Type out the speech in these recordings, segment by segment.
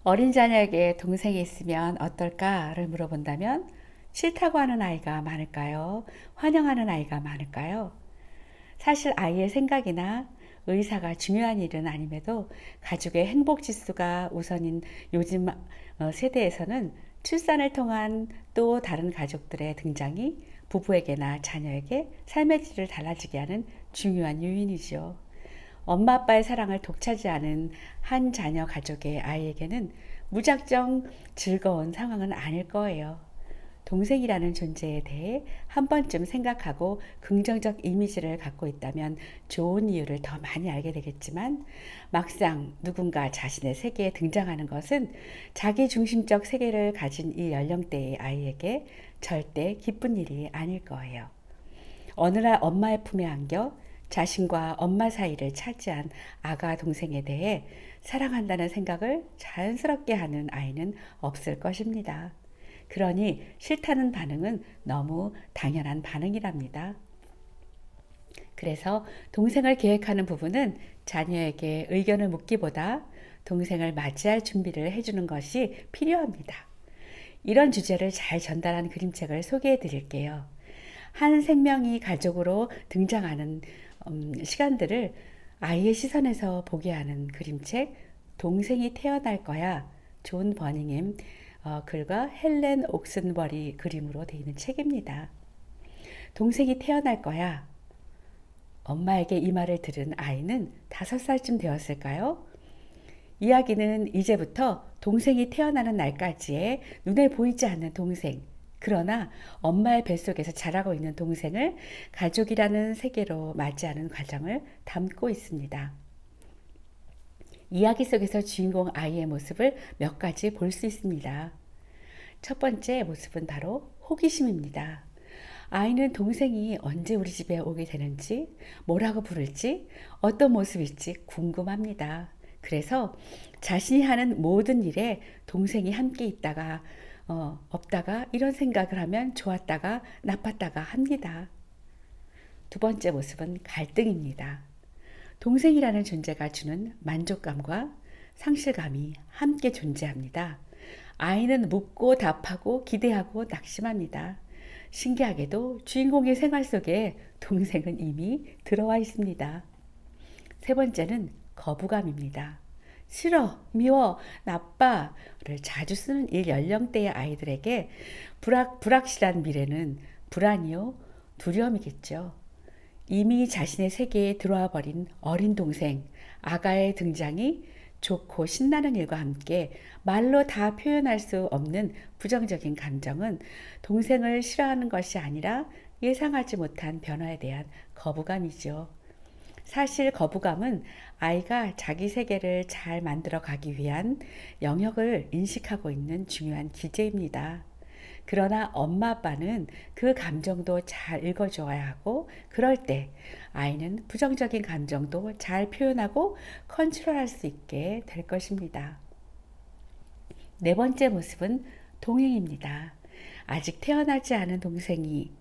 어린 자녀에게 동생이 있으면 어떨까를 물어본다면 싫다고 하는 아이가 많을까요? 환영하는 아이가 많을까요? 사실 아이의 생각이나 의사가 중요한 일은 아님에도 가족의 행복 지수가 우선인 요즘 세대에서는 출산을 통한 또 다른 가족들의 등장이 부부에게나 자녀에게 삶의 질을 달라지게 하는 중요한 요인이죠. 엄마 아빠의 사랑을 독차지하는 한 자녀 가족의 아이에게는 무작정 즐거운 상황은 아닐 거예요. 동생이라는 존재에 대해 한 번쯤 생각하고 긍정적 이미지를 갖고 있다면 좋은 이유를 더 많이 알게 되겠지만, 막상 누군가 자신의 세계에 등장하는 것은 자기 중심적 세계를 가진 이 연령대의 아이에게 절대 기쁜 일이 아닐 거예요. 어느 날 엄마의 품에 안겨 자신과 엄마 사이를 차지한 아가 동생에 대해 사랑한다는 생각을 자연스럽게 하는 아이는 없을 것입니다. 그러니 싫다는 반응은 너무 당연한 반응이랍니다. 그래서 동생을 계획하는 부부는 자녀에게 의견을 묻기보다 동생을 맞이할 준비를 해주는 것이 필요합니다. 이런 주제를 잘 전달한 그림책을 소개해 드릴게요. 한 생명이 가족으로 등장하는 시간들을 아이의 시선에서 보게 하는 그림책 동생이 태어날 거야, 존 버닝햄 글과 헬렌 옥슨버리 그림으로 되어 있는 책입니다. 동생이 태어날 거야. 엄마에게 이 말을 들은 아이는 5살쯤 되었을까요? 이야기는 이제부터 동생이 태어나는 날까지의 눈에 보이지 않는 동생, 그러나 엄마의 뱃속에서 자라고 있는 동생을 가족이라는 세계로 맞이하는 과정을 담고 있습니다. 이야기 속에서 주인공 아이의 모습을 몇 가지 볼 수 있습니다. 첫 번째 모습은 바로 호기심입니다. 아이는 동생이 언제 우리 집에 오게 되는지, 뭐라고 부를지, 어떤 모습일지 궁금합니다. 그래서 자신이 하는 모든 일에 동생이 함께 있다가 없다가 이런 생각을 하면 좋았다가 나빴다가 합니다. 두 번째 모습은 갈등입니다. 동생이라는 존재가 주는 만족감과 상실감이 함께 존재합니다. 아이는 묻고 답하고 기대하고 낙심합니다. 신기하게도 주인공의 생활 속에 동생은 이미 들어와 있습니다. 세 번째는 거부감입니다. 싫어, 미워, 나빠를 자주 쓰는 이 연령대의 아이들에게 불확실한 미래는 불안이요, 두려움이겠죠. 이미 자신의 세계에 들어와 버린 어린 동생, 아가의 등장이 좋고 신나는 일과 함께 말로 다 표현할 수 없는 부정적인 감정은 동생을 싫어하는 것이 아니라 예상하지 못한 변화에 대한 거부감이죠. 사실 거부감은 아이가 자기 세계를 잘 만들어 가기 위한 영역을 인식하고 있는 중요한 기제입니다. 그러나 엄마 아빠는 그 감정도 잘 읽어줘야 하고, 그럴 때 아이는 부정적인 감정도 잘 표현하고 컨트롤할 수 있게 될 것입니다. 네 번째 모습은 동행입니다. 아직 태어나지 않은 동생이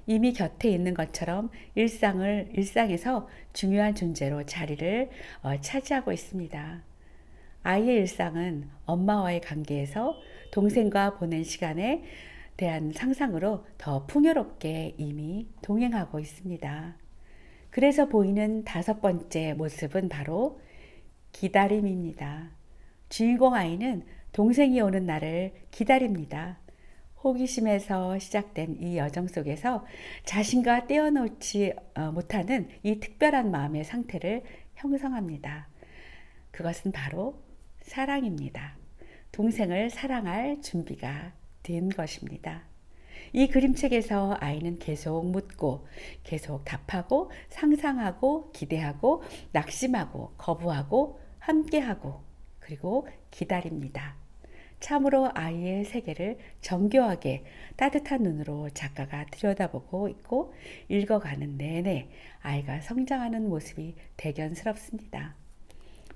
이미 곁에 있는 것처럼 일상에서 중요한 존재로 자리를 차지하고 있습니다. 아이의 일상은 엄마와의 관계에서 동생과 보낸 시간에 대한 상상으로 더 풍요롭게 이미 동행하고 있습니다. 그래서 보이는 다섯 번째 모습은 바로 기다림입니다. 주인공 아이는 동생이 오는 날을 기다립니다. 호기심에서 시작된 이 여정 속에서 자신과 떼어놓지 못하는 이 특별한 마음의 상태를 형성합니다. 그것은 바로 사랑입니다. 동생을 사랑할 준비가 된 것입니다. 이 그림책에서 아이는 계속 묻고 계속 답하고 상상하고 기대하고 낙심하고 거부하고 함께하고 그리고 기다립니다. 참으로 아이의 세계를 정교하게 따뜻한 눈으로 작가가 들여다보고 있고, 읽어가는 내내 아이가 성장하는 모습이 대견스럽습니다.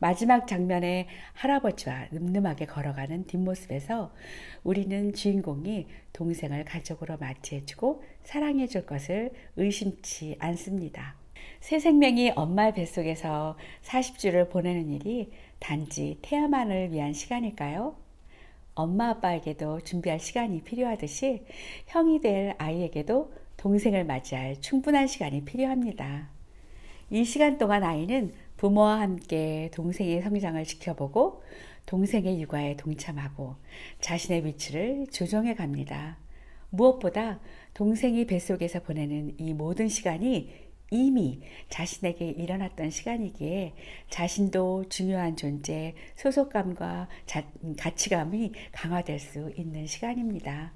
마지막 장면에 할아버지와 늠름하게 걸어가는 뒷모습에서 우리는 주인공이 동생을 가족으로 맞이해주고 사랑해줄 것을 의심치 않습니다. 새 생명이 엄마의 뱃속에서 40주를 보내는 일이 단지 태아만을 위한 시간일까요? 엄마 아빠에게도 준비할 시간이 필요하듯이 형이 될 아이에게도 동생을 맞이할 충분한 시간이 필요합니다. 이 시간 동안 아이는 부모와 함께 동생의 성장을 지켜보고 동생의 육아에 동참하고 자신의 위치를 조정해 갑니다. 무엇보다 동생이 뱃속에서 보내는 이 모든 시간이 이미 자신에게 일어났던 시간이기에 자신도 중요한 존재, 소속감과 가치감이 강화될 수 있는 시간입니다.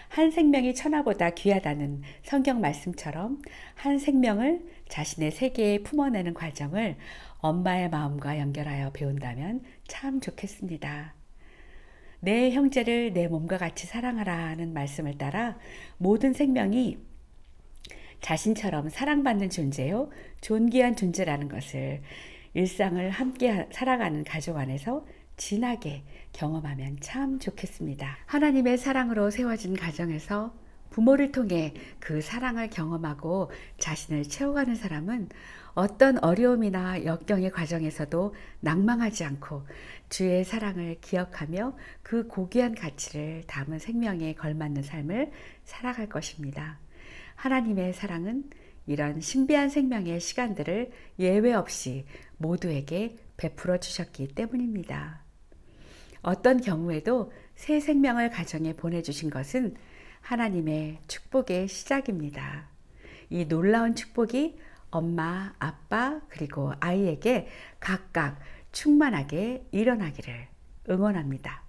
한 생명이 천하보다 귀하다는 성경 말씀처럼 한 생명을 자신의 세계에 품어내는 과정을 엄마의 마음과 연결하여 배운다면 참 좋겠습니다. 내 형제를 내 몸과 같이 사랑하라는 말씀을 따라 모든 생명이 자신처럼 사랑받는 존재요, 존귀한 존재라는 것을 일상을 함께 살아가는 가족 안에서 진하게 경험하면 참 좋겠습니다. 하나님의 사랑으로 세워진 가정에서 부모를 통해 그 사랑을 경험하고 자신을 채워가는 사람은 어떤 어려움이나 역경의 과정에서도 낭망하지 않고 주의 사랑을 기억하며 그 고귀한 가치를 담은 생명에 걸맞는 삶을 살아갈 것입니다. 하나님의 사랑은 이런 신비한 생명의 시간들을 예외 없이 모두에게 베풀어 주셨기 때문입니다. 어떤 경우에도 새 생명을 가정에 보내주신 것은 하나님의 축복의 시작입니다. 이 놀라운 축복이 엄마, 아빠, 그리고 아이에게 각각 충만하게 일어나기를 응원합니다.